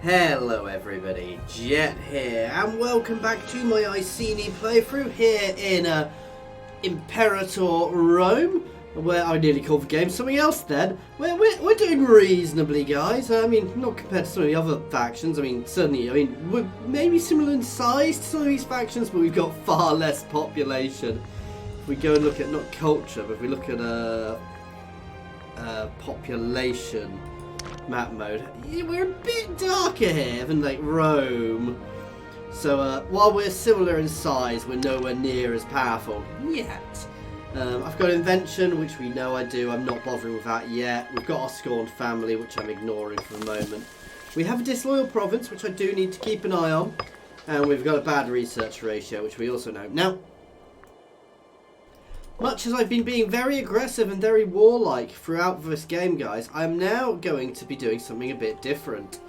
Hello everybody, Jet here, and welcome back to my Iceni playthrough here in Imperator Rome, where I nearly called the game something else then. We're doing reasonably, guys. I mean, not compared to some of the other factions. I mean, certainly, we're maybe similar in size to some of these factions, but we've got far less population. If we go and look at, not culture, but if we look at population map mode, we're a bit darker here than like Rome. So while we're similar in size, we're nowhere near as powerful yet. I've got invention, which we know I do. I'm not bothering with that yet. We've got our scorned family, which I'm ignoring for the moment. We have a disloyal province, which I do need to keep an eye on. And we've got a bad research ratio, which we also know. Now, much as I've been being very aggressive and very warlike throughout this game, guys, I'm now going to be doing something a bit different.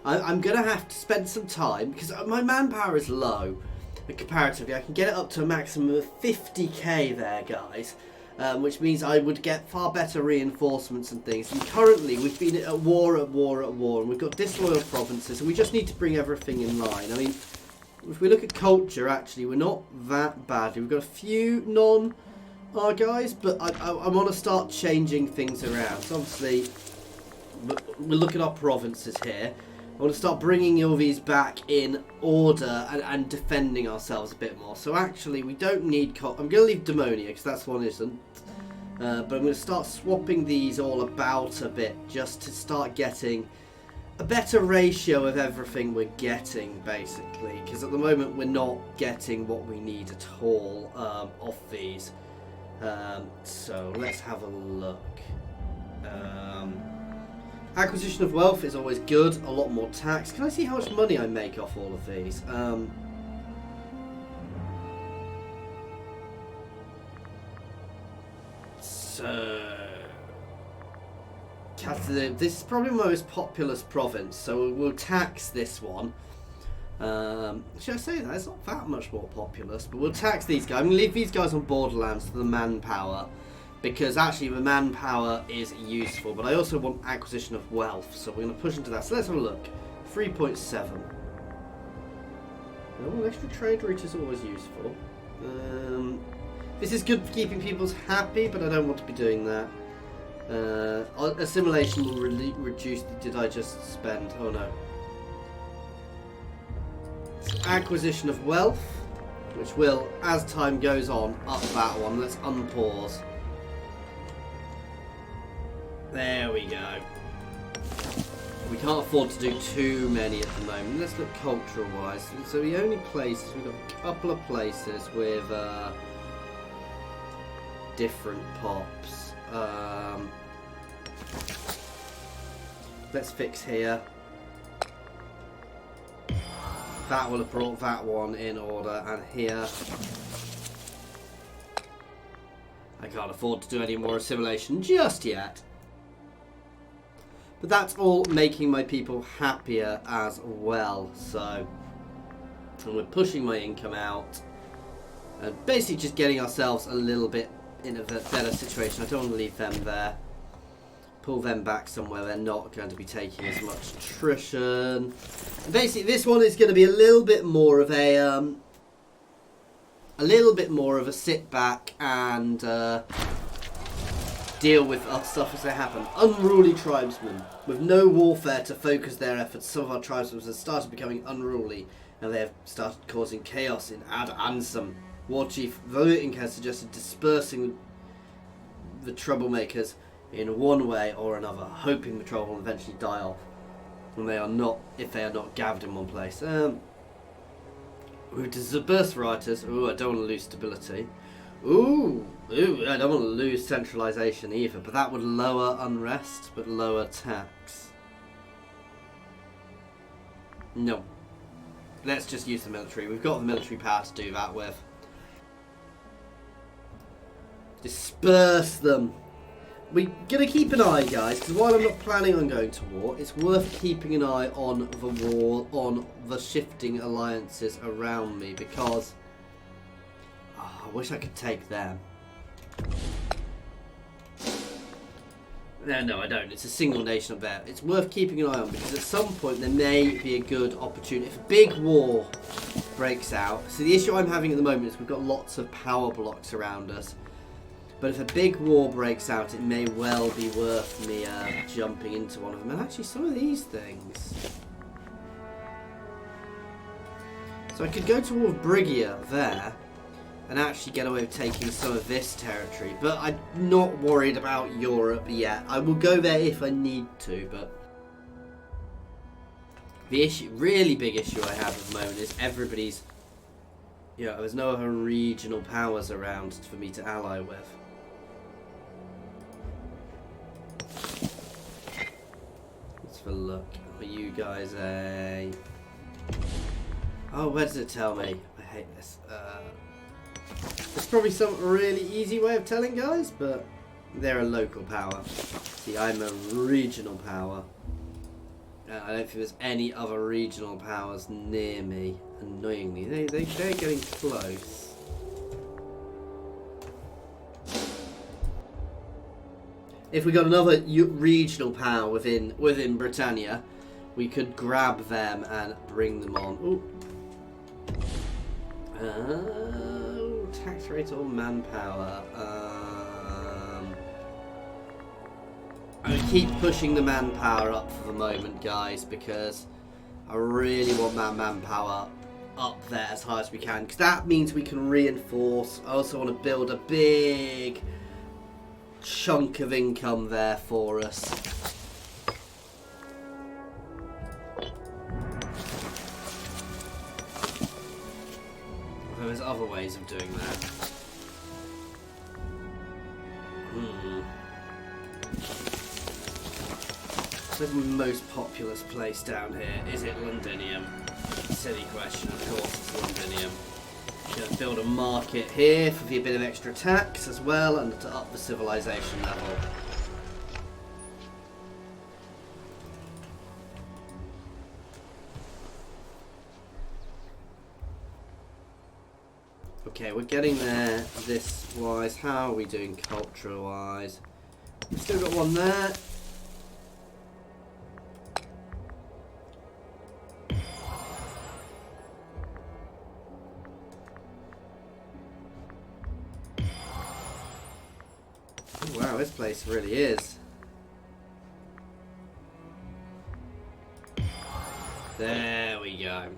I'm going to have to spend some time, because my manpower is low, and comparatively. I can get it up to a maximum of 50k there, guys, which means I would get far better reinforcements and things. And currently, we've been at war, and we've got disloyal provinces, and we just need to bring everything in line. I mean, if we look at culture, actually, we're not that bad. We've got a few guys, but I want to start changing things around. So obviously, we'll look at our provinces here. I want to start bringing all these back in order and defending ourselves a bit more. So actually, we don't need... I'm going to leave Demonia, because that's one isn't. But I'm going to start swapping these all about a bit, just to start getting a better ratio of everything we're getting, basically. Because at the moment, we're not getting what we need at all off these. So let's have a look. Acquisition of wealth is always good. A lot more tax. Can I see how much money I make off all of these? So this is probably my most populous province, so we'll tax this one. Should I say that? It's not that much more populous, but we'll tax these guys. I'm going to leave these guys on Borderlands for the manpower, because actually the manpower is useful, but I also want acquisition of wealth, so we're going to push into that. So let's have a look. 3.7. Oh, extra trade route is always useful. This is good for keeping people happy, but I don't want to be doing that. Assimilation will reduce the... Did I just spend? Oh no. Acquisition of wealth, which will, as time goes on, up that one. Let's unpause. There we go. We can't afford to do too many at the moment. Let's look cultural wise. So the only places, we've got a couple of places with different pops. Let's fix here. That will have brought that one in order, and here I can't afford to do any more assimilation just yet. But that's all making my people happier as well, so... And we're pushing my income out, and basically just getting ourselves a little bit in a better situation. I don't want to leave them there. Pull them back somewhere they're not going to be taking as much attrition. Basically, this one is going to be a little bit more of a sit back and deal with stuff as they happen. Unruly tribesmen with no warfare to focus their efforts. Some of our tribesmen have started becoming unruly, and they have started causing chaos in Ad Ansem. War Chief Voting has suggested dispersing the troublemakers in one way or another, hoping the trouble will eventually die off, and they are not, if they are not gathered in one place. With dispersed rioters, ooh, I don't want to lose stability. Ooh, I don't want to lose centralisation either, but that would lower unrest, but lower tax. No. Let's just use the military. We've got the military power to do that with. Disperse them. We're going to keep an eye, guys, because while I'm not planning on going to war, it's worth keeping an eye on the war, on the shifting alliances around me, because I wish I could take them. No, I don't. It's a single nation up there. It's worth keeping an eye on because at some point there may be a good opportunity. If a big war breaks out, so the issue I'm having at the moment is we've got lots of power blocks around us. But if a big war breaks out, it may well be worth me jumping into one of them. And actually, some of these things. So I could go to war with Brigia there and actually get away with taking some of this territory. But I'm not worried about Europe yet. I will go there if I need to, but the issue, really big issue I have at the moment is everybody's, there's no other regional powers around for me to ally with. Let's have a look. Are you guys a... Oh, where does it tell me? I hate this. There's probably some really easy way of telling, guys, but they're a local power. See, I'm a regional power. I don't think there's any other regional powers near me. Annoyingly, they're getting close. If we got another regional power within Britannia, we could grab them and bring them on. Ooh. Tax rate or manpower? I'm going to keep pushing the manpower up for the moment, guys, because I really want that manpower up there as high as we can, because that means we can reinforce. I also want to build a big chunk of income there for us. There's other ways of doing that. So the most populous place down here, is it Londinium? Silly question, of course it's Londinium. Gonna build a market here for a bit of extra tax as well, and to up the civilization level. Okay, we're getting there this wise. How are we doing culture wise? We've still got one there. Oh, wow, this place really is. There we go.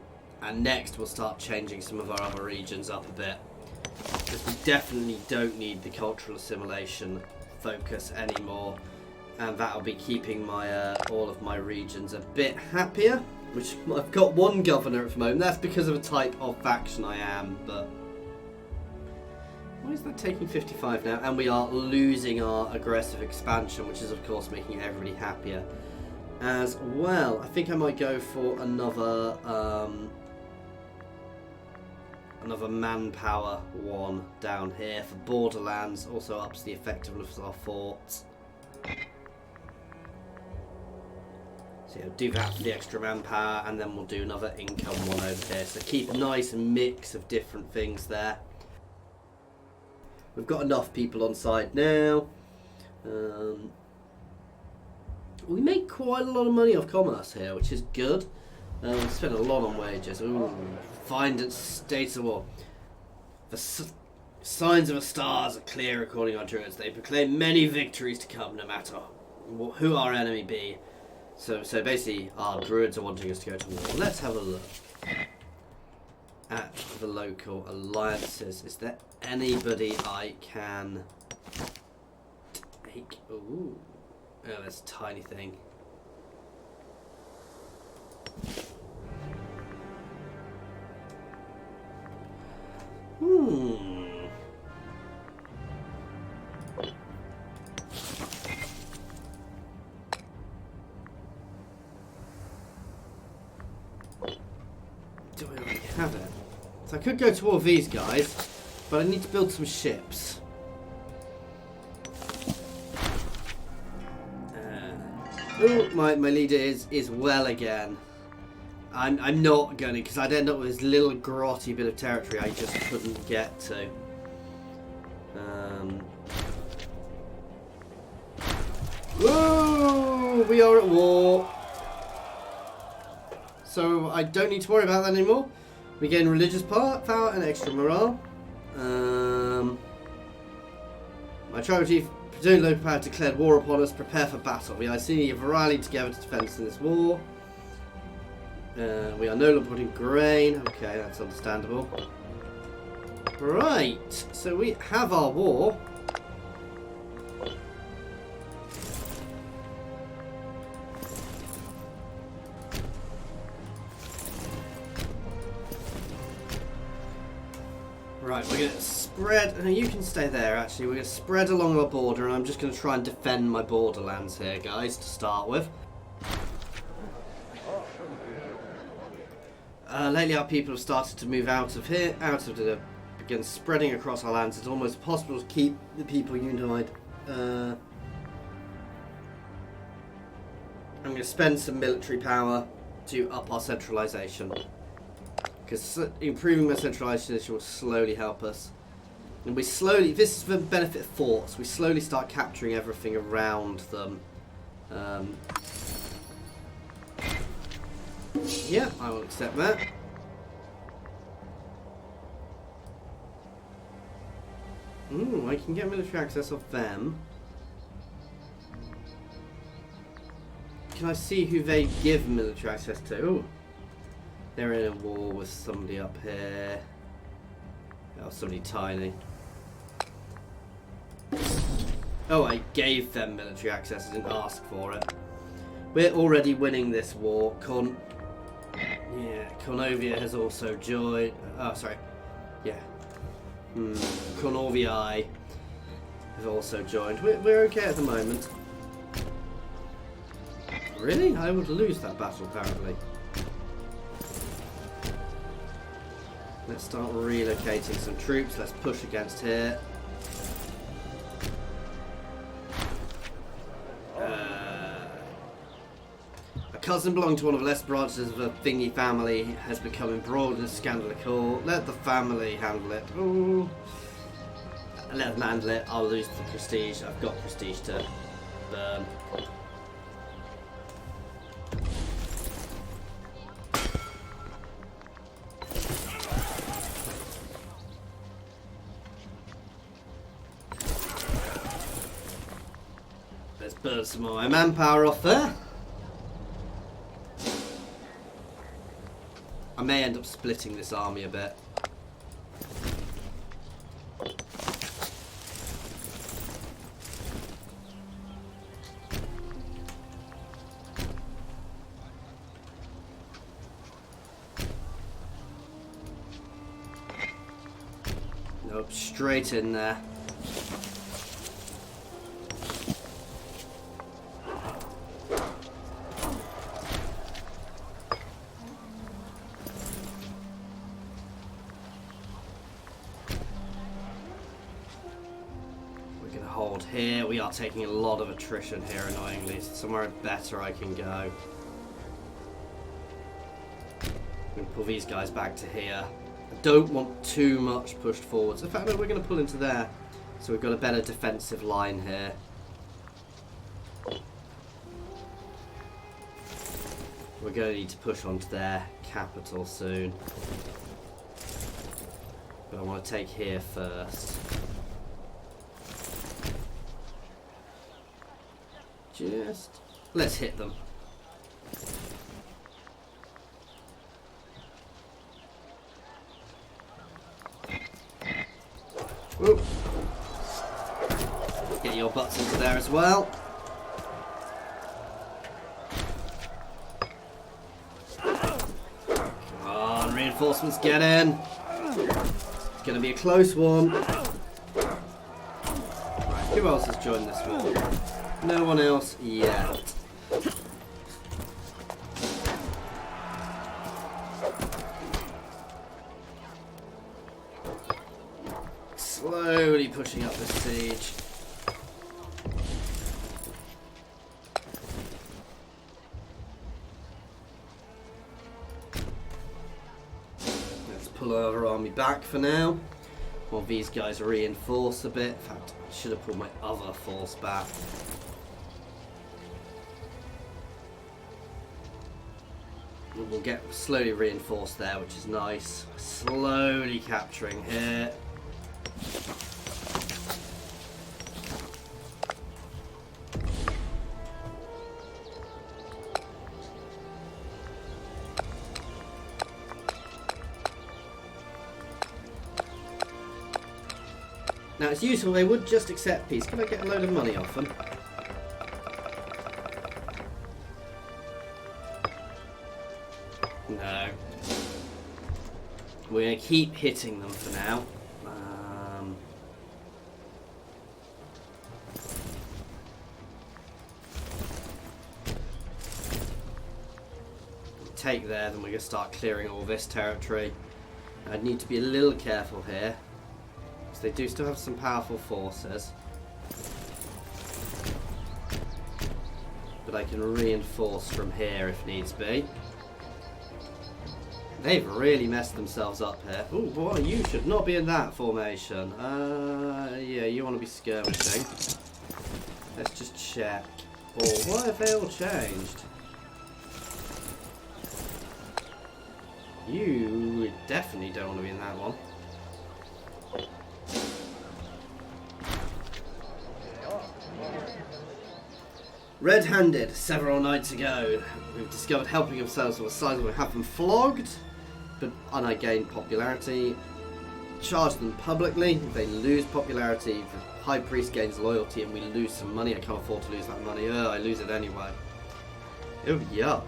And next we'll start changing some of our other regions up a bit. Because we definitely don't need the cultural assimilation focus anymore. And that'll be keeping my all of my regions a bit happier. Which I've got one governor at the moment. That's because of a type of faction I am, but... Why is that taking 55 now? And we are losing our aggressive expansion, which is of course making everybody happier as well. I think I might go for another another manpower one down here for Borderlands. Also ups the effectiveness of our forts. So yeah, do that for the extra manpower, and then we'll do another income one over here. So keep a nice mix of different things there. We've got enough people on site now. We make quite a lot of money off commerce here, which is good. We spend a lot on wages. Ooh, find its states of war. The signs of the stars are clear according to our druids. They proclaim many victories to come, no matter who our enemy be. So basically, our druids are wanting us to go to war. Let's have a look at the local alliances. Is there anybody I can take? Ooh. Oh, that's a tiny thing. Do I already have it? So I could go to all of these guys, but I need to build some ships. Oh, my leader is well again. I'm not going to, because I'd end up with this little grotty bit of territory I just couldn't get to. Whoa! We are at war. So I don't need to worry about that anymore. We gain religious power and extra morale. My tribal chief, presuming local power, declared war upon us. Prepare for battle. We Iceni have rallied together to defend us in this war. We are no longer putting grain. Okay, that's understandable. Right, so we have our war. Right, we're going to spread... No, you can stay there, actually. We're going to spread along our border, and I'm just going to try and defend my borderlands here, guys, to start with. Lately, our people have started to move out of here, begin spreading across our lands. It's almost impossible to keep the people unified. I'm going to spend some military power to up our centralisation. Because improving my centralisation will slowly help us. And we slowly, this is for the benefit of forts, we slowly start capturing everything around them. Yeah, I will accept that. Ooh, I can get military access of them. Can I see who they give military access to? Ooh. They're in a war with somebody up here. Oh, somebody tiny. Oh, I gave them military access. I didn't ask for it. We're already winning this war. Cornovia has also joined. Oh, sorry. Yeah. Cornovii have also joined. We're okay at the moment. Really? I would lose that battle, apparently. Let's start relocating some troops. Let's push against here. A cousin belonging to one of the less branches of the Thingy family has become embroiled in a scandal. Let the family handle it. Ooh. Let them handle it. I'll lose the prestige. I've got prestige to burn. Let's burn some more manpower off there. I may end up splitting this army a bit. Nope, straight in there. Here we are taking a lot of attrition here, annoyingly. Somewhere better I can go. I'm going to pull these guys back to here. I don't want too much pushed forwards. In fact, no, we're going to pull into there. So we've got a better defensive line here. We're going to need to push onto their capital soon. But I want to take here first. Let's hit them. Whoop. Get your butts into there as well. Come on, reinforcements, get in. It's going to be a close one. Right, who else has joined this war? No one else yet. Slowly pushing up the siege. Let's pull our army back for now, while these guys reinforce a bit. In fact, I should have pulled my other force back. We'll get slowly reinforced there, which is nice. Slowly capturing here. Now it's useful, they would just accept peace. Can I get a load of money off them? No. We're going to keep hitting them for now. Take there, then we're going to start clearing all this territory. I'd need to be a little careful here. They do still have some powerful forces. But I can reinforce from here if needs be. They've really messed themselves up here. Ooh, boy, you should not be in that formation. Yeah, you want to be skirmishing. Let's just check. Oh, why have they all changed? You definitely don't want to be in that one. Red-handed, several nights ago, we've discovered helping themselves to a size where we have them flogged, but I gain popularity. Charge them publicly, they lose popularity, the High Priest gains loyalty and we lose some money. I can't afford to lose that money. I lose it anyway. Oh, yuck.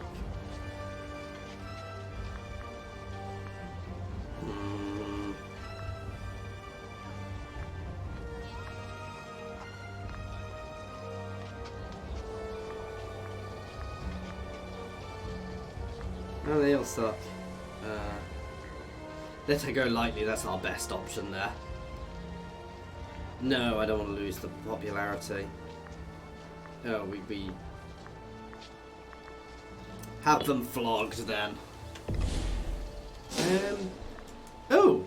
Oh, they all suck. Let her go lightly, that's our best option there. No, I don't want to lose the popularity. Oh, we have them flogged then. Oh,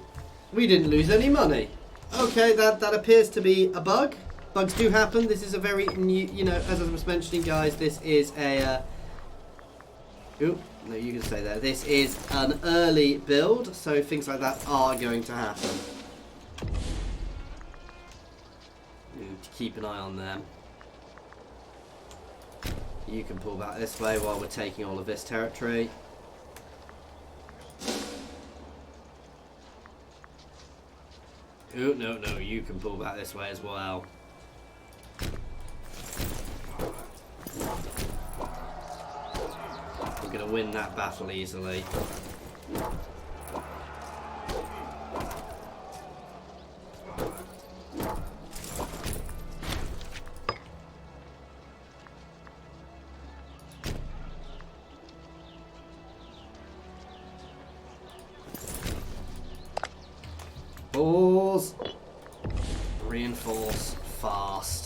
we didn't lose any money. Okay, that appears to be a bug. Bugs do happen. This is a very new, you know, as I was mentioning, guys, this is a... Ooh, no, you can stay there. This is an early build, so things like that are going to happen. Need to keep an eye on them. You can pull back this way while we're taking all of this territory. Ooh, no, you can pull back this way as well. We're going to win that battle easily. Balls. Reinforce fast.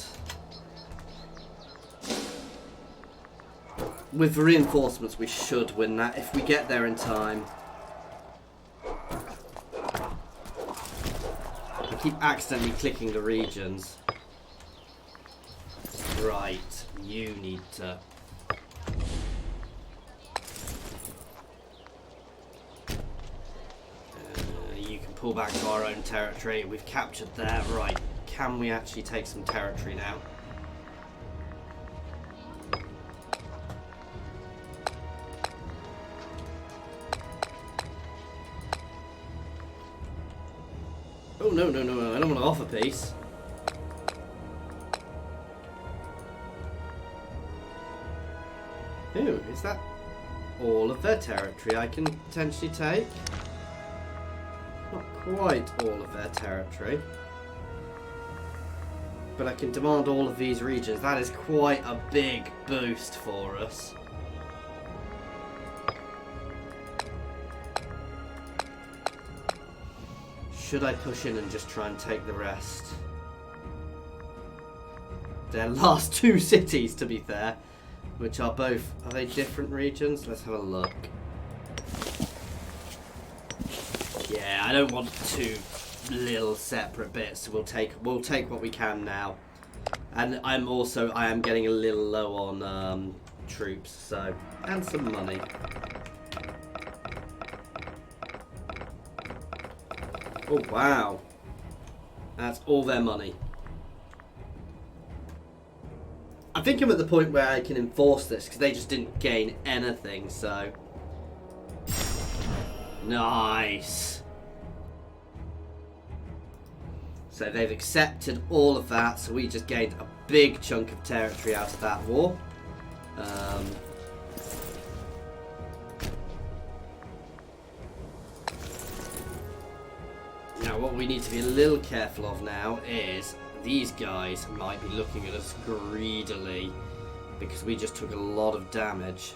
With reinforcements, we should win that if we get there in time. I keep accidentally clicking the regions. Right, you need to... you can pull back to our own territory. We've captured there. Right, can we actually take some territory now? Oh, no, I don't want to offer peace. Ooh, is that all of their territory I can potentially take? Not quite all of their territory. But I can demand all of these regions. That is quite a big boost for us. Should I push in and just try and take the rest? Their last two cities, to be fair, which are both... Are they different regions? Let's have a look. Yeah, I don't want two little separate bits. We'll take what we can now. And I am getting a little low on troops, so... And some money. Oh, wow. That's all their money. I think I'm at the point where I can enforce this, because they just didn't gain anything, so... Nice! So they've accepted all of that, so we just gained a big chunk of territory out of that war. Now what we need to be a little careful of now is these guys might be looking at us greedily because we just took a lot of damage.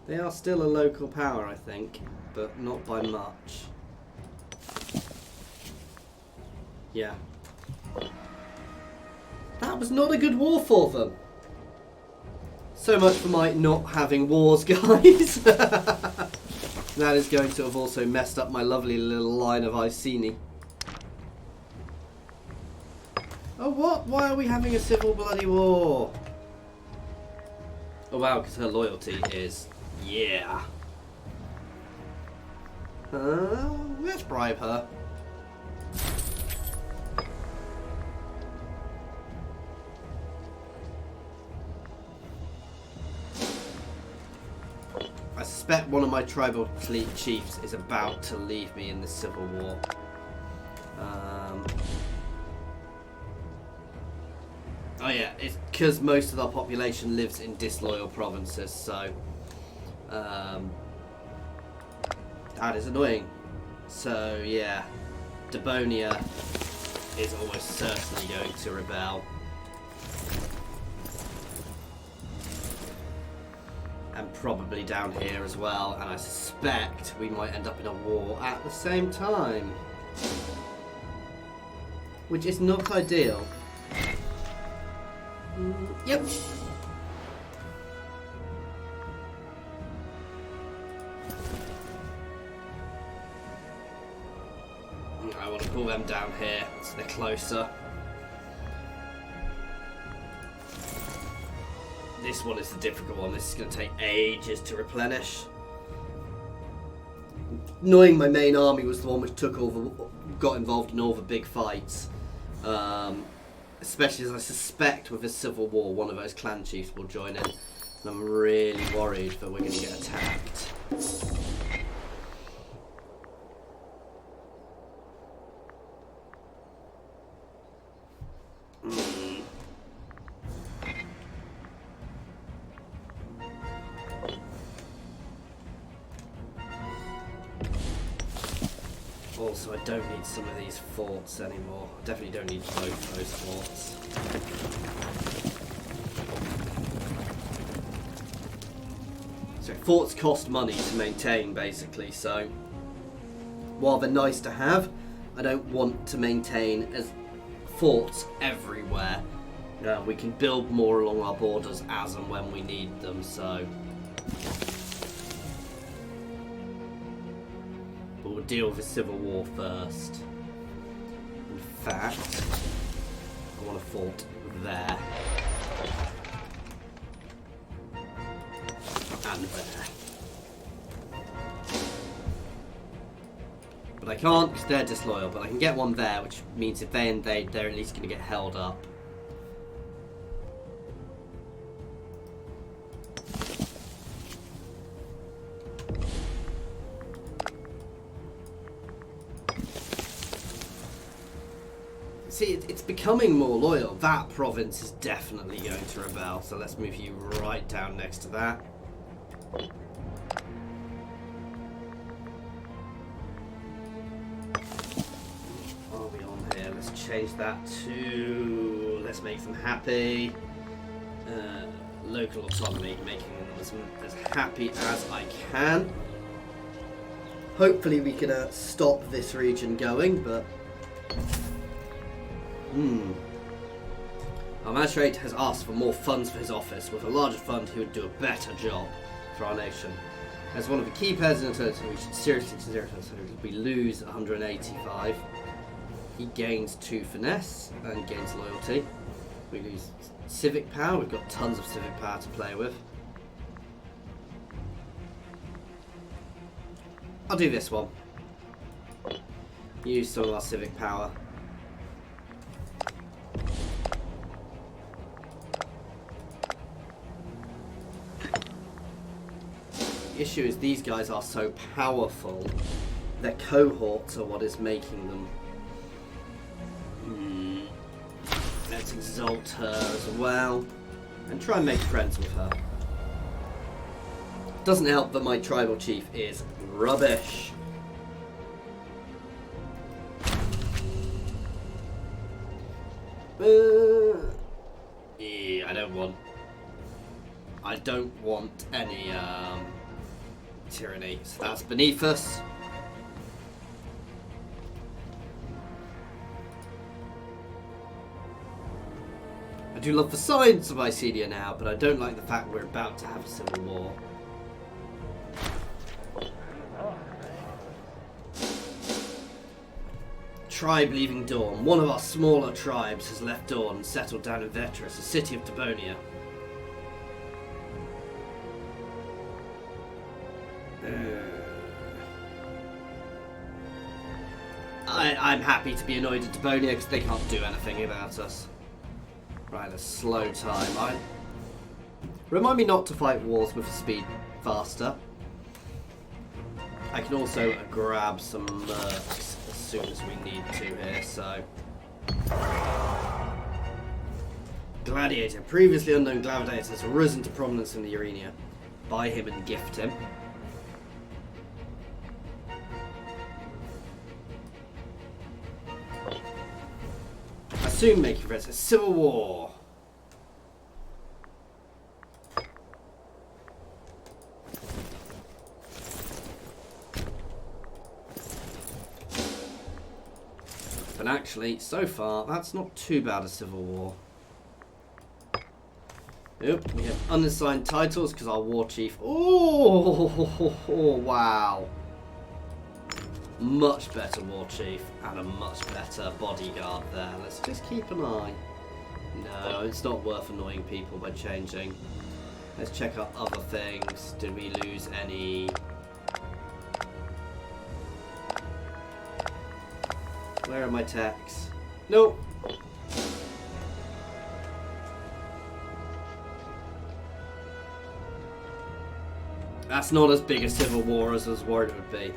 They are still a local power, I think, but not by much. Yeah. That was not a good war for them. So much for my not having wars, guys. That is going to have also messed up my lovely little line of Iceni. Oh, what? Why are we having a civil bloody war? Oh, wow, because her loyalty is... Yeah. Let's bribe her. I suspect one of my tribal fleet chiefs is about to leave me in this civil war. Oh yeah, it's because most of our population lives in disloyal provinces, so that is annoying. So yeah, Debonia is almost certainly going to rebel. And probably down here as well, and I suspect we might end up in a war at the same time. Which is not ideal. Yep. I want to pull them down here so they're closer. This one is the difficult one. This is going to take ages to replenish. Knowing my main army was the one which got involved in all the big fights. Especially as I suspect with a civil war, one of those clan chiefs will join in. And I'm really worried that we're going to get attacked. Also, I don't need some of these forts anymore. I definitely don't need both those forts. So forts cost money to maintain, basically, so while they're nice to have, I don't want to maintain as forts everywhere. We can build more along our borders as and when we need them, so... We'll deal with the civil war first. In fact, I want a fort there. And there. But I can't because they're disloyal, but I can get one there, which means if they invade, they're at least going to get held up. See, it's becoming more loyal. That province is definitely going to rebel, so let's move you right down next to that. What are we on here? Let's change that to... Let's make them happy. Local autonomy, making them as happy as I can. Hopefully we can stop this region going, but... Our magistrate has asked for more funds for his office. With a larger fund, he would do a better job. for our nation. As one of the key pairs in the total, we should seriously consider it. So we lose 185. He gains 2 finesse and gains loyalty. We lose civic power. We've got tons of civic power to play with. I'll do this one. Use some of our civic power. The issue is these guys are so powerful. Their cohorts are what is making them. Let's exalt her as well. And try and make friends with her. Doesn't help that my tribal chief is rubbish. Yeah, I don't want any tyranny. So that's beneath us. I do love the signs of Iceni now, but I don't like the fact we're about to have a civil war. Tribe leaving Dawn. One of our smaller tribes has left Dawn and settled down in Vetris, a city of Debonia. I'm happy to be annoyed at Debonia because they can't do anything about us. Right, a slow time. Remind me not to fight wars with speed faster. I can also grab some mercs as soon as we need to here, so... Gladiator. Previously unknown gladiator has risen to prominence in the arena. Buy him and gift him. Soon making friends. A civil war. But actually, so far, that's not too bad a civil war. Yep, we have unassigned titles because our war chief. Oh, wow. Much better war chief and a much better bodyguard there. Let's just keep an eye. No, it's not worth annoying people by changing. Let's check out other things. Did we lose any? Where are my techs? Nope. That's not as big a civil war as I was worried it would be.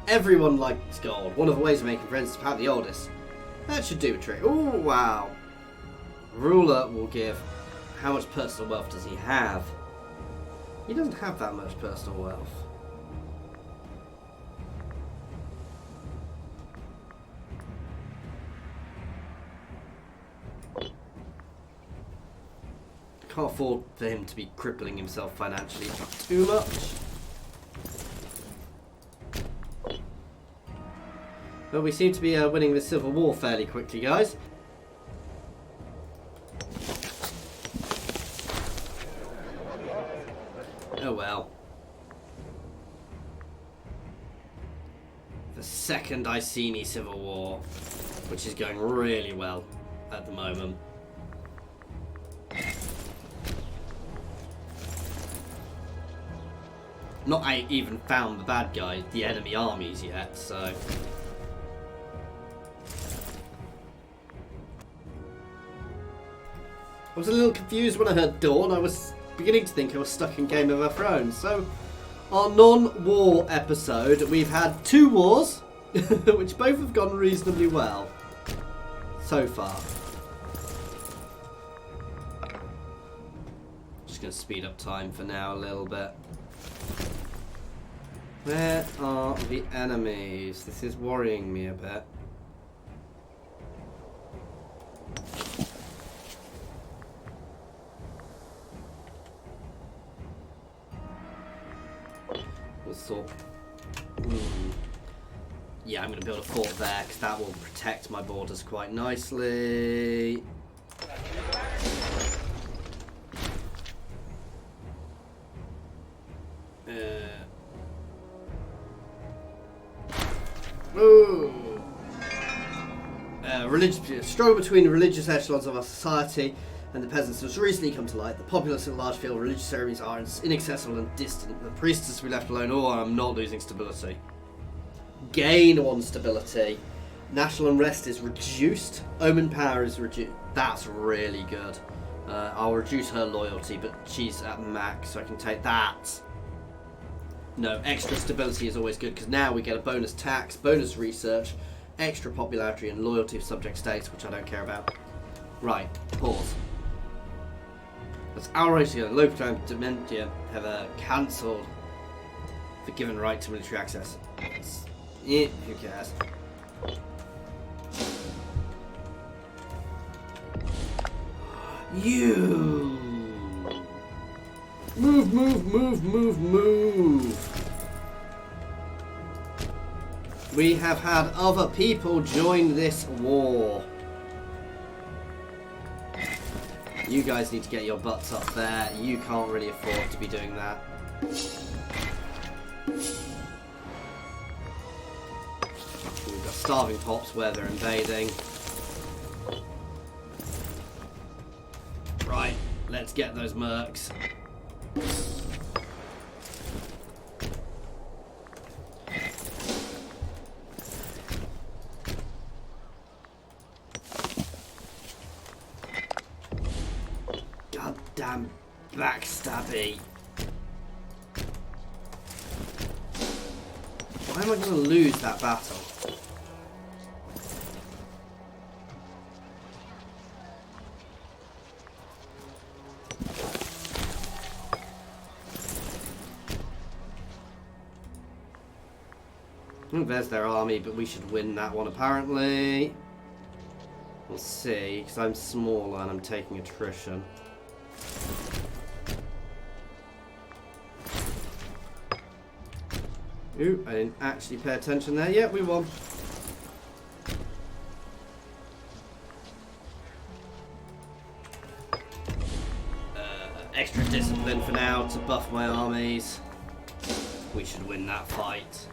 Everyone likes gold. One of the ways of making friends is to power the oldest. That should do a trick. Oh, wow. Ruler will give... How much personal wealth does he have? He doesn't have that much personal wealth. Can't afford for him to be crippling himself financially too much. Well, we seem to be winning this civil war fairly quickly, guys. Oh well. The second Iceni civil war, which is going really well at the moment. Not I even found the bad guy, the enemy armies yet, so... I was a little confused when I heard Dawn. I was beginning to think I was stuck in Game of Thrones. So, our non-war episode, we've had 2 wars, which both have gone reasonably well so far. Just going to speed up time for now a little bit. Where are the enemies? This is worrying me a bit. Thought, yeah, I'm going to build a fort there because that will protect my borders quite nicely. Religious struggle between the religious echelons of our society and the peasants has recently come to light. The populace in a large field, religious ceremonies are inaccessible and distant. The priestess will be left alone. Oh, I'm not losing stability. Gain 1 stability. National unrest is reduced. Omen power is reduced. That's really good. I'll reduce her loyalty, but she's at max, so I can take that. No, extra stability is always good, because now we get a bonus tax, bonus research, extra popularity, and loyalty of subject states, which I don't care about. Right, pause. That's our right to go. Local time Dementia have cancelled the given right to military access. Yeah, who cares? You move, move, move, move, move. We have had other people join this war. You guys need to get your butts up there. You can't really afford to be doing that. We've got starving pops where they're invading. Right, let's get those mercs. Goddamn backstabby. Why am I going to lose that battle? There's their army, but we should win that one apparently. We'll see, because I'm smaller and I'm taking attrition. Ooh, I didn't actually pay attention there. Yeah, we won. Extra discipline for now to buff my armies. We should win that fight.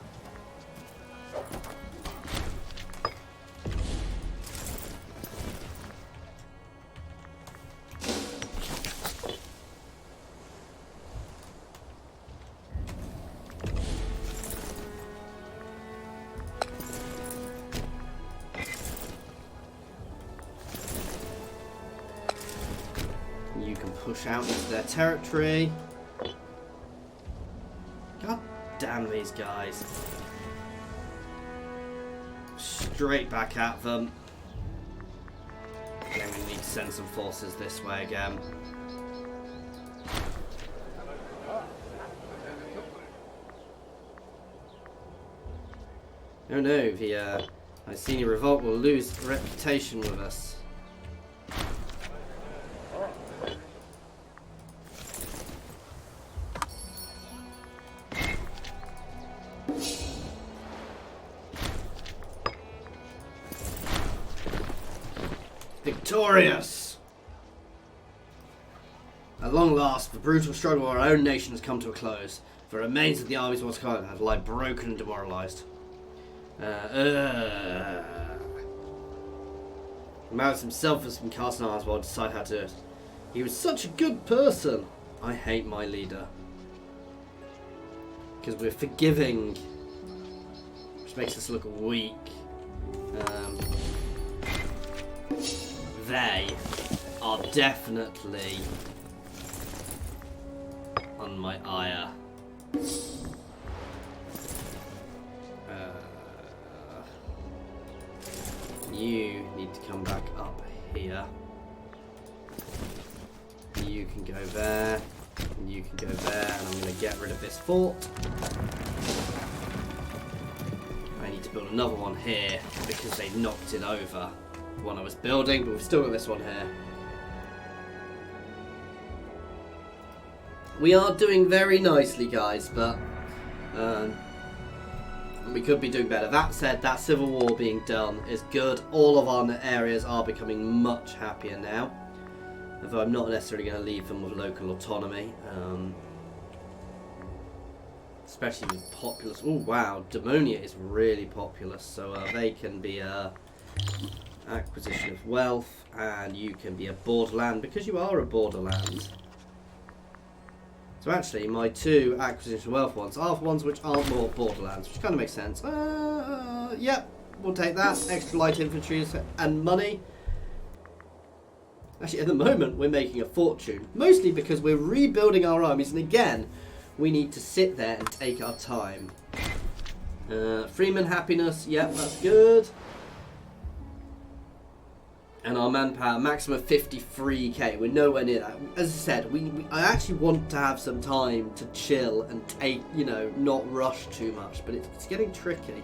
You can push out into their territory. God damn these guys. Straight back at them. Then we need to send some forces this way again. Oh no, the Iceni revolt will lose reputation with us. Victorious! At long last, the brutal struggle of our own nation has come to a close. The remains of the armies once conquered have lie broken and demoralised. Maus himself has been cast in arms while I decide how to do it. He was such a good person. I hate my leader. Because we're forgiving. Which makes us look weak. They are definitely on my ire. You need to come back up here. You can go there. And you can go there. And I'm going to get rid of this fort. I need to build another one here because they knocked it over. The one I was building, but we've still got this one here. We are doing very nicely, guys, but we could be doing better. That said, that civil war being done is good. All of our areas are becoming much happier now, although I'm not necessarily going to leave them with local autonomy. especially with populous. Oh wow, Demonia is really populous, so they can be acquisition of wealth, and you can be a borderland because you are a borderland. So actually, my 2 acquisition of wealth ones are ones which aren't more borderlands, which kind of makes sense. Yep, we'll take that. Extra light infantry and money. Actually, at the moment, we're making a fortune, mostly because we're rebuilding our armies, and again, we need to sit there and take our time. Freeman happiness, yep, that's good. And our manpower, maximum of 53k. We're nowhere near that. As I said, I actually want to have some time to chill and take, you know, not rush too much, but it's getting tricky.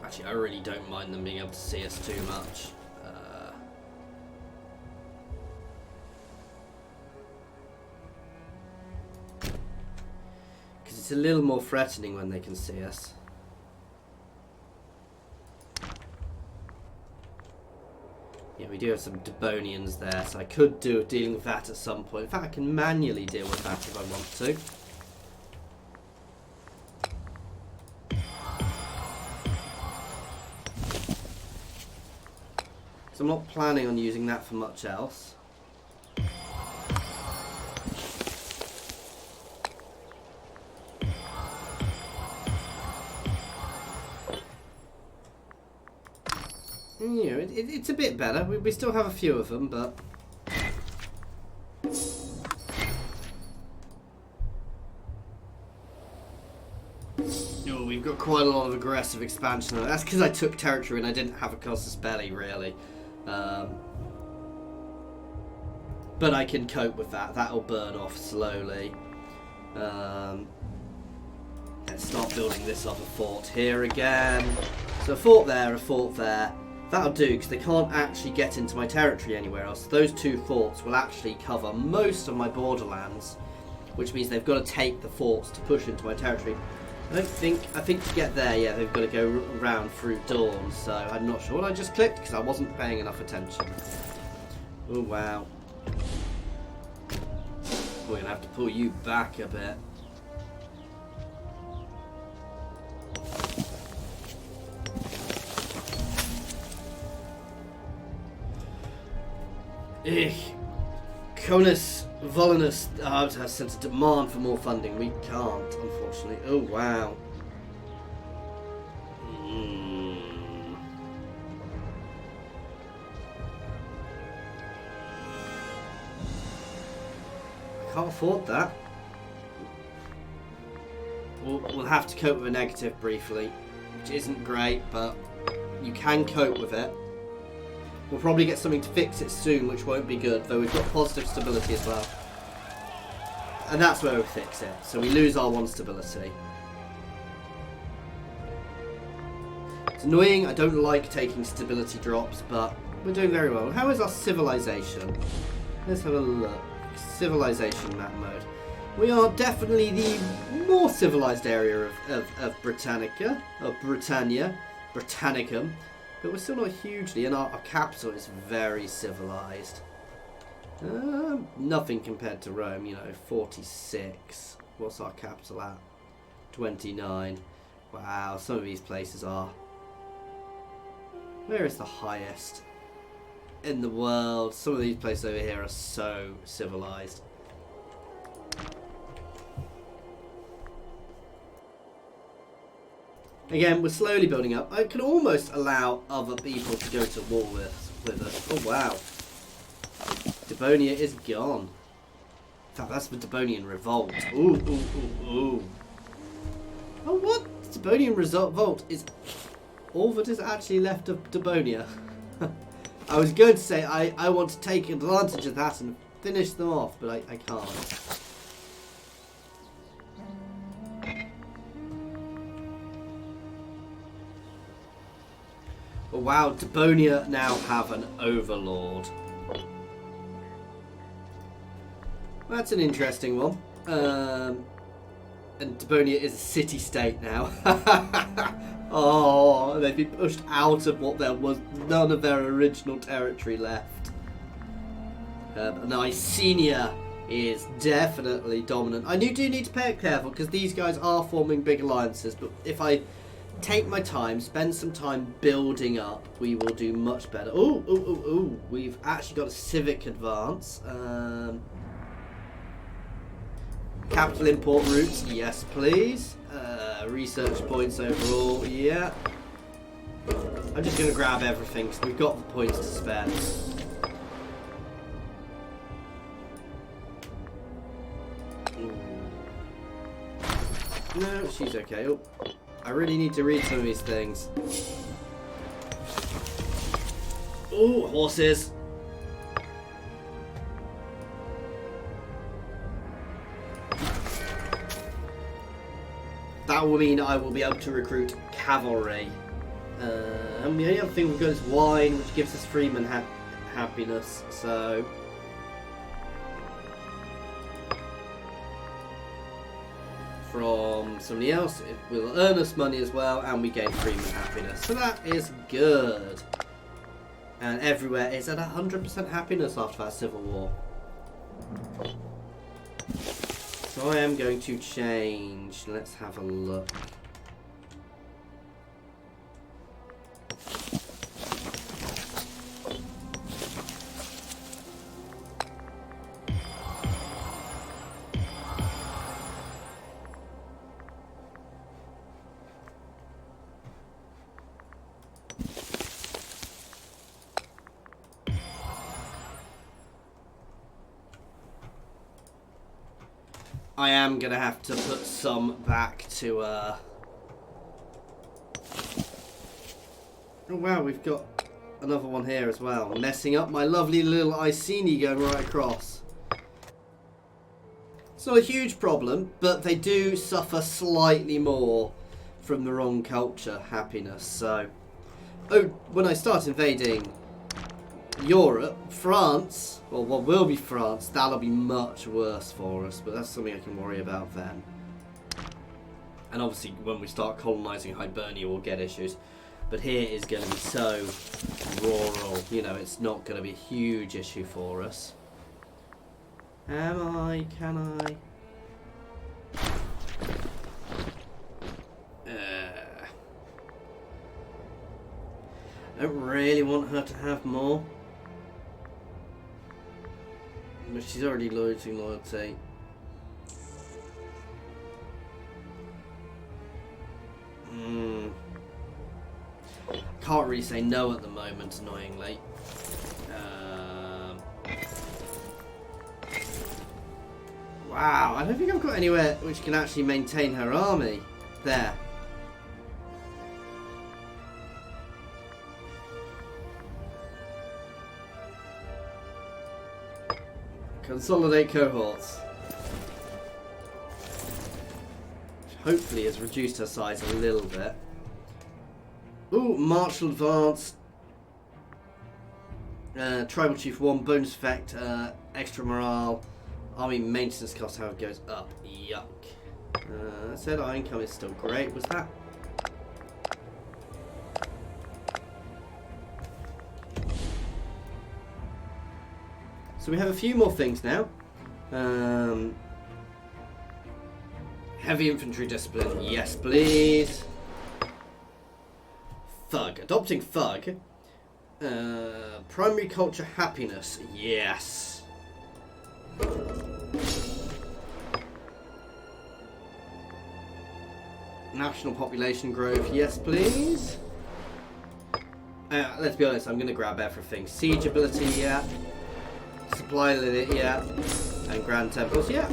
Actually, I really don't mind them being able to see us too much. It's a little more threatening when they can see us. Yeah, we do have some Devonians there, so I could do dealing with that at some point. In fact, I can manually deal with that if I want to. So I'm not planning on using that for much else. You know, it's a bit better. We still have a few of them, but... Oh, we've got quite a lot of aggressive expansion. That's because I took territory and I didn't have a casus belli, really. But I can cope with that. That'll burn off slowly. Let's start building this other fort here again. So a fort there, a fort there. That'll do, because they can't actually get into my territory anywhere else. Those 2 forts will actually cover most of my borderlands, which means they've got to take the forts to push into my territory. I think to get there, yeah, they've got to go around through Dawn, so I'm not sure what I just clicked, because I wasn't paying enough attention. Oh, wow. We're going to have to pull you back a bit. Conus Volinus has sent a demand for more funding. We can't, unfortunately. Oh, wow. I can't afford that. We'll have to cope with a negative briefly, which isn't great, but you can cope with it. We'll probably get something to fix it soon, which won't be good, though we've got positive stability as well. And that's where we fix it. So we lose our 1 stability. It's annoying, I don't like taking stability drops, but we're doing very well. How is our civilization? Let's have a look. Civilization map mode. We are definitely the more civilized area of Britannica, of Britannia, Britannicum. But we're still not hugely, and our capital is very civilized. Nothing compared to Rome, you know, 46. What's our capital at? 29. Wow, some of these places are. Where is the highest in the world? Some of these places over here are so civilized. Again, we're slowly building up. I can almost allow other people to go to war with us. Oh, wow. Devonia is gone. In fact, that's the Devonian revolt. Ooh, ooh, ooh, ooh. Oh, what? Devonian revolt is all that is actually left of Devonia. I was going to say I want to take advantage of that and finish them off, but I can't. Oh, wow, Devonia now have an overlord. That's an interesting one. And Devonia is a city-state now. Oh, they've been pushed out of what there was none of their original territory left. And Iceni is definitely dominant. I do need to pay it careful because these guys are forming big alliances, but if I take my time, spend some time building up, we will do much better. Ooh, we've actually got a civic advance. Capital import routes, yes please. Research points overall, yeah. I'm just going to grab everything because we've got the points to spend. No, she's okay. Oh, I really need to read some of these things. Oh, horses. That will mean I will be able to recruit cavalry. And the only other thing we've got is wine, which gives us freeman happiness, so... From somebody else, it will earn us money as well, and we gain freeman happiness. So that is good. And everywhere is at 100% happiness after that civil war. So I am going to change. Let's have a look. I am going to have to put some back to... Oh wow, we've got another one here as well. Messing up my lovely little Iceni going right across. It's not a huge problem, but they do suffer slightly more from the wrong culture happiness. So, when I start invading Europe, France, well, what will be France, that'll be much worse for us, but that's something I can worry about then. And obviously when we start colonising Hibernia we'll get issues, but here is going to be so rural, you know, it's not going to be a huge issue for us. Can I? I don't really want her to have more. But she's already losing loyalty. Can't really say no at the moment, annoyingly. Wow, I don't think I've got anywhere which can actually maintain her army. There. Consolidate cohorts. Which hopefully has reduced her size a little bit. Ooh, martial advance. Tribal chief 1, bonus effect, extra morale. Army maintenance cost, how it goes up. Yuck. That said, our income is still great. Was that? So we have a few more things now. Heavy infantry discipline, yes please. Thug, adopting thug. Primary culture happiness, yes. National population growth, yes please. Let's be honest, I'm going to grab everything. Siege ability, yeah. Supply limit, yeah. And Grand Temples, yeah.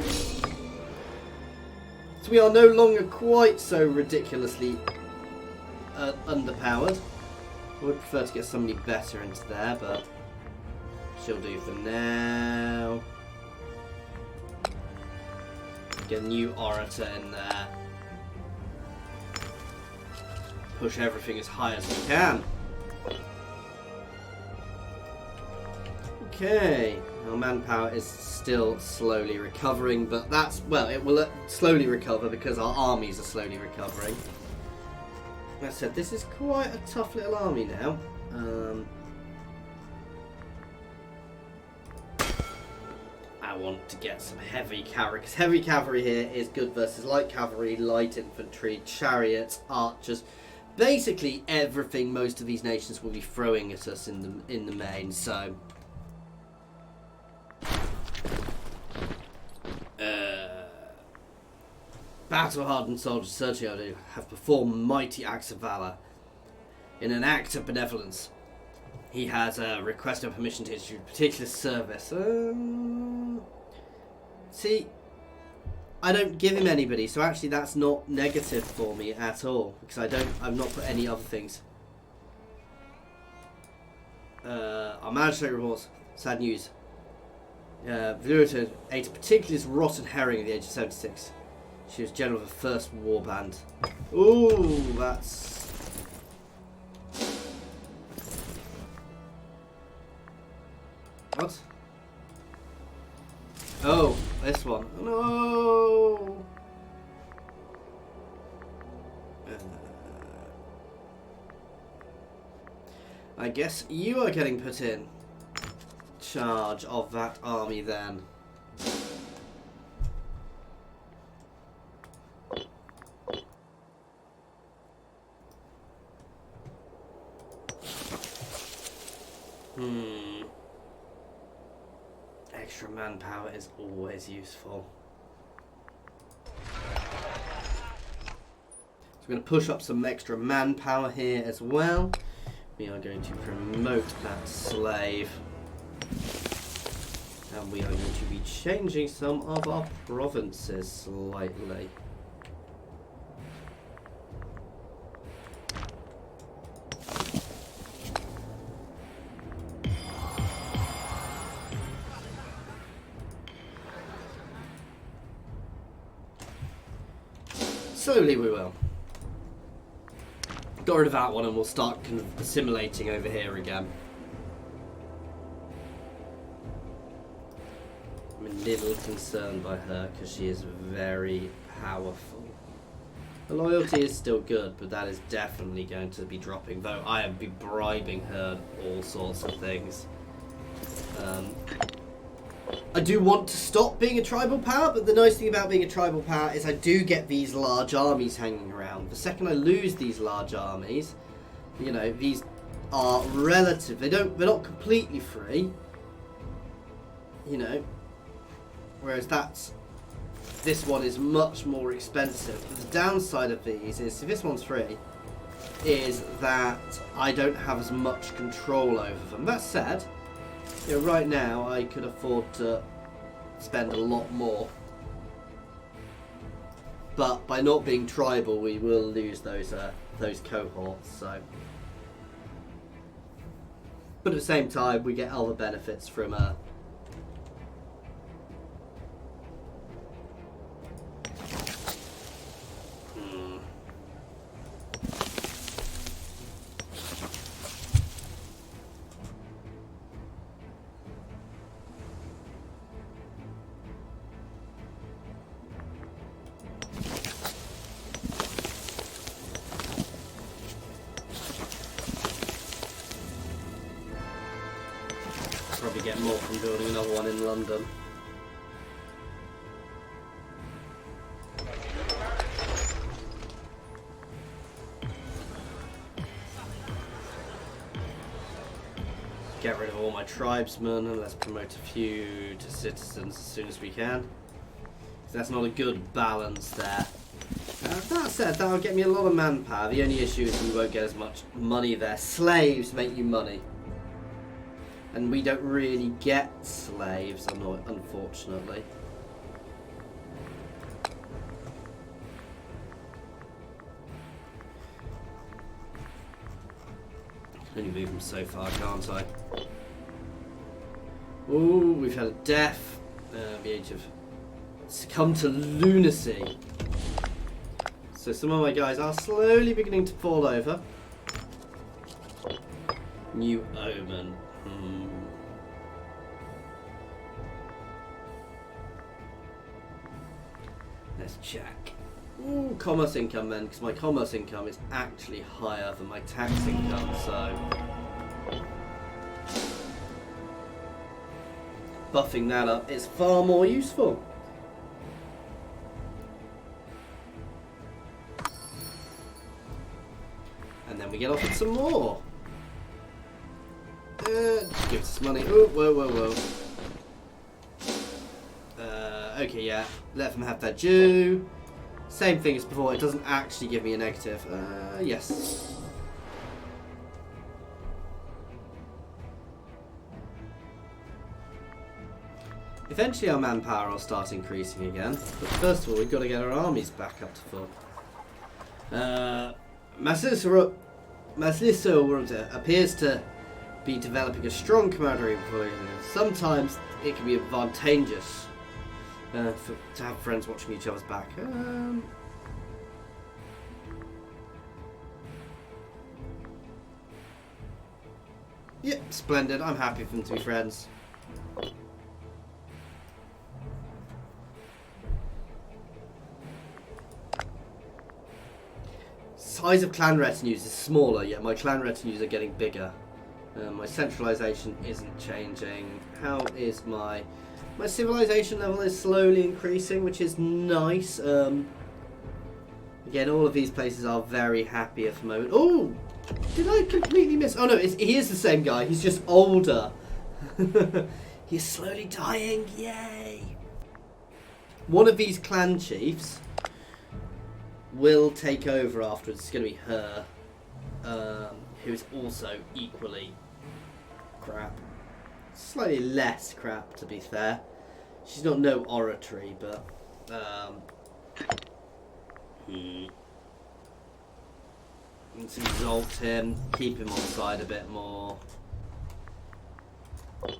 So we are no longer quite so ridiculously underpowered. I would prefer to get somebody better into there, but she'll do for now. Get a new orator in there. Push everything as high as we can. Okay, Our manpower is still slowly recovering, but that's, well, it will slowly recover because our armies are slowly recovering. Like I said, this is quite a tough little army now. I want to get some heavy cavalry, because heavy cavalry here is good versus light cavalry, light infantry, chariots, archers. Basically everything most of these nations will be throwing at us in the main, so... Battle-hardened soldiers certainly have performed mighty acts of valour. In an act of benevolence, he has requested permission to issue particular service. See, I don't give him anybody, so actually that's not negative for me at all, because I've not put any other things. Our magistrate reports, sad news. Vlurita ate a particularly rotten herring at the age of 76. She was general of the first war band. Ooh, that's... What? Oh, this one. No! I guess you are getting put in charge of that army then. Extra manpower is always useful. So we're going to push up some extra manpower here as well. We are going to promote that slave. And we are going to be changing some of our provinces slightly. Slowly we will. Got rid of that one and we'll start kind of assimilating over here again. I'm a little concerned by her because she is very powerful. The loyalty is still good, but that is definitely going to be dropping, though I have been bribing her all sorts of things. I do want to stop being a tribal power, but the nice thing about being a tribal power is I do get these large armies hanging around. The second I lose these large armies, you know, these are relative. They're not completely free, you know. Whereas this one is much more expensive. But the downside of these is, if this one's free, is that I don't have as much control over them. That said, you know, right now I could afford to spend a lot more, but by not being tribal, we will lose those cohorts. So, but at the same time, we get other benefits from probably get more from building another one in London. Get rid of all my tribesmen and let's promote a few to citizens as soon as we can. So that's not a good balance there. That said, that'll get me a lot of manpower. The only issue is we won't get as much money there. Slaves make you money. And we don't really get slaves, unfortunately. I can only move them so far, can't I? Ooh, we've had a death. The age of succumb to lunacy. So some of my guys are slowly beginning to fall over. New Omen. Ooh, commerce income then, because my commerce income is actually higher than my tax income, so buffing that up is far more useful. And then we get offered some more. Give us money. Ooh, whoa, whoa, whoa. Okay, yeah. Let them have that due. Same thing as before. It doesn't actually give me a negative. Yes. Eventually our manpower will start increasing again. But first of all, we've got to get our armies back up to full. Successor appears to be developing a strong camaraderie. Sometimes it can be advantageous to have friends watching each other's back. Yep, splendid. I'm happy for them to be friends. Size of clan retinues is smaller, yet my clan retinues are getting bigger. My centralization isn't changing. How is my civilization level is slowly increasing, which is nice. Again, all of these places are very happy at the moment. Oh, did I completely miss? Oh no, he is the same guy. He's just older. He's slowly dying. Yay! One of these clan chiefs will take over afterwards. It's going to be her, who is also equally crap. Slightly less crap, to be fair. She's not no oratory, but let's exalt him, keep him on side a bit more. It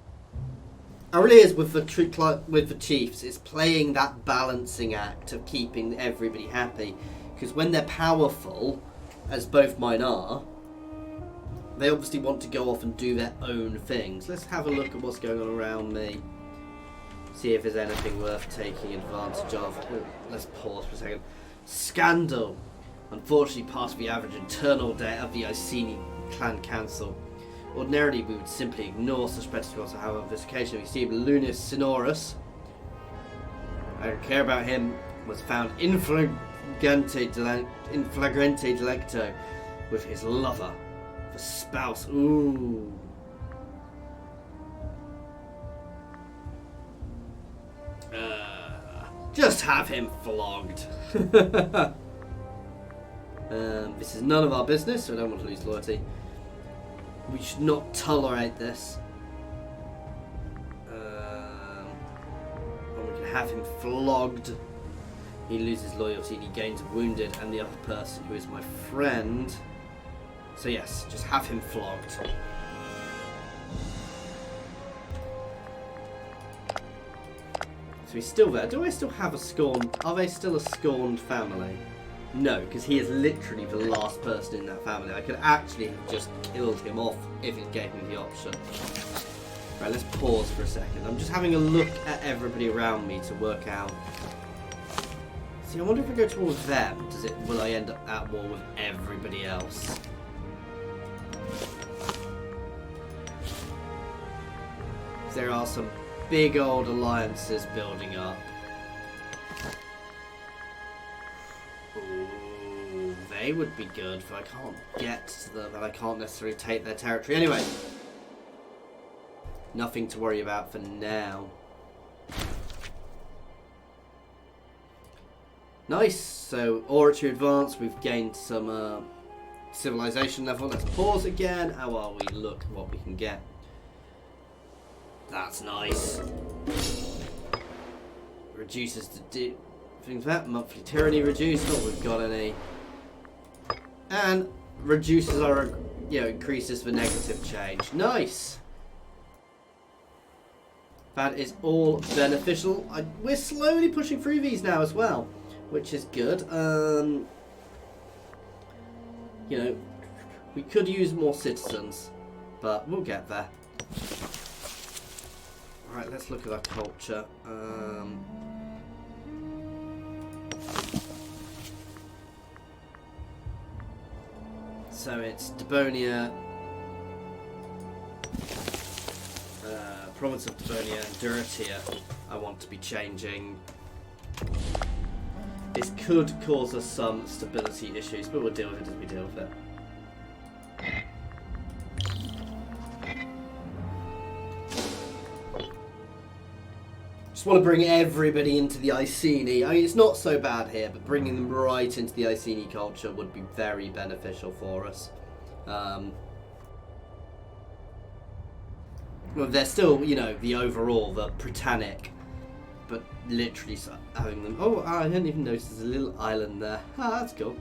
really is with the chiefs. It's playing that balancing act of keeping everybody happy, because when they're powerful, as both mine are, they obviously want to go off and do their own things. Let's have a look at what's going on around me. See if there's anything worth taking advantage of. Let's pause for a second. Scandal. Unfortunately, part of the average internal debt of the Iceni clan council. Ordinarily, we would simply ignore such petty. However, on this occasion, we see Lunus Sonorus. I don't care about him. Was found in flagrante delicto with his lover. The spouse. Ooh. Just have him flogged. This is none of our business, so I don't want to lose loyalty. We should not tolerate this. And we can have him flogged. He loses loyalty and he gains wounded, and the other person, who is my friend. So yes, just have him flogged. So he's still there. Do I still have a scorned... Are they still a scorned family? No, because he is literally the last person in that family. I could actually have just killed him off if it gave me the option. Right, let's pause for a second. I'm just having a look at everybody around me to work out. See, I wonder if I go towards them, will I end up at war with everybody else? There are some big old alliances building up. Ooh, they would be good, but I can't get to them, and I can't necessarily take their territory. Anyway, nothing to worry about for now. Nice, so oratory advance, we've gained some civilization level. Let's pause again. How are we? Look what we can get. That's nice. Reduces the things that monthly tyranny reduced. Not we've got any, and reduces our increases the negative change. Nice. That is all beneficial. We're slowly pushing through these now as well, which is good. We could use more citizens, but we'll get there. Right, let's look at our culture. So it's Debonia, Province of Debonia and Duratia I want to be changing. This could cause us some stability issues, but we'll deal with it as we deal with it. Just want to bring everybody into the Iceni. I mean, it's not so bad here, but bringing them right into the Iceni culture would be very beneficial for us. Well, they're still, you know, the overall, the Britannic, but literally having them... Oh, I didn't even notice there's a little island there. Ah, that's cool.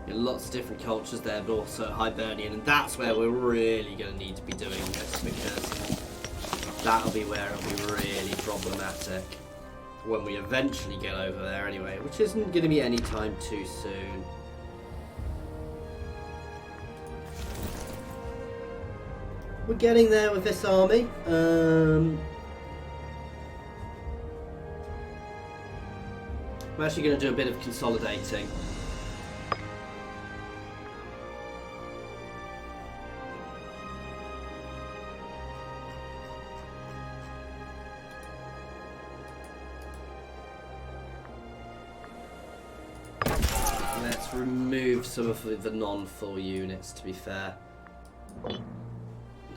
Yeah, lots of different cultures there, but also Hibernian, and that's where we're really going to need to be doing this, because that'll be where it'll be really problematic when we eventually get over there anyway, which isn't going to be any time too soon. We're getting there with this army. I'm actually going to do a bit of consolidating. Let's remove some of the non-full units, to be fair.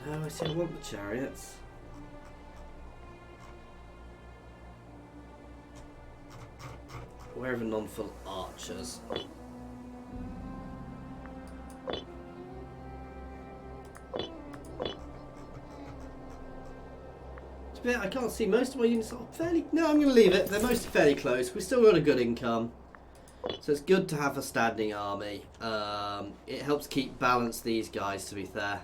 No, I see I want the chariots. Where are the non-full archers? I can't see most of my units are fairly... No, I'm going to leave it. They're mostly fairly close. We've still got a good income. So it's good to have a standing army. It helps keep balance these guys, to be fair.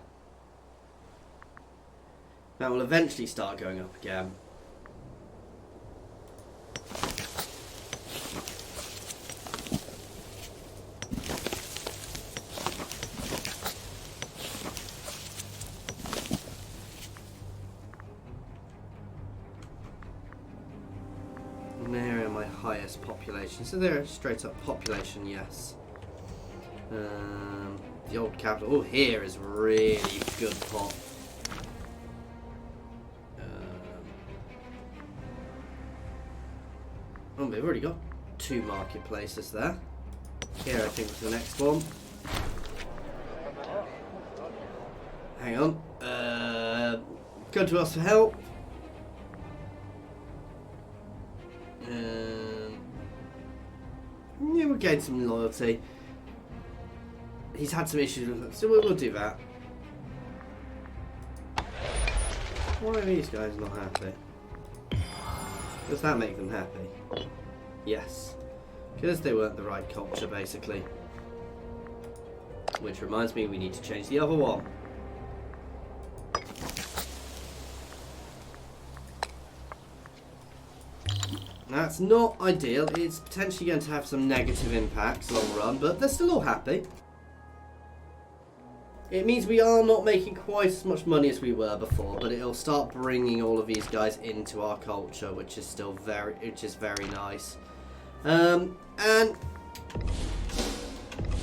That will eventually start going up again. And there are my highest population. So they're straight up population, yes. The old capital. Oh, here is really good pop. Oh, we've already got 2 marketplaces there. Here, I think, was the next one. Hang on. Go to us for help. Yeah, we'll gain some loyalty. He's had some issues with it, so we'll do that. Why are these guys not happy? Does that make them happy? Yes. Because they weren't the right culture, basically. Which reminds me, we need to change the other one. That's not ideal. It's potentially going to have some negative impacts long run, but they're still all happy. It means we are not making quite as much money as we were before, but it'll start bringing all of these guys into our culture, which is still very nice. And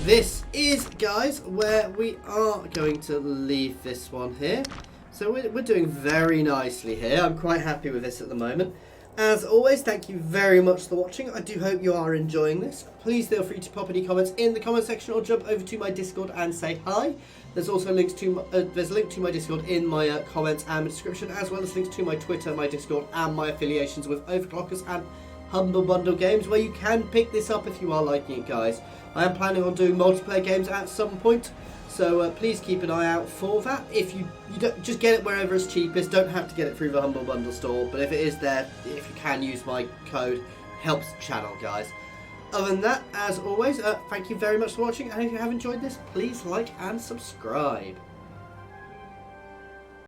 this is, guys, where we are going to leave this one here. So we're doing very nicely here. I'm quite happy with this at the moment. As always, thank you very much for watching. I do hope you are enjoying this. Please feel free to pop any comments in the comment section or jump over to my Discord and say hi. There's also links to there's a link to my Discord in my comments and description, as well as links to my Twitter, my Discord, and my affiliations with Overclockers and Humble Bundle Games, where you can pick this up if you are liking it, guys. I am planning on doing multiplayer games at some point, so please keep an eye out for that. If you don't, just get it wherever it's cheapest. Don't have to get it through the Humble Bundle store, but if it is there, if you can use my code, helps the channel, guys. Other than that, as always, thank you very much for watching, and if you have enjoyed this, please like and subscribe.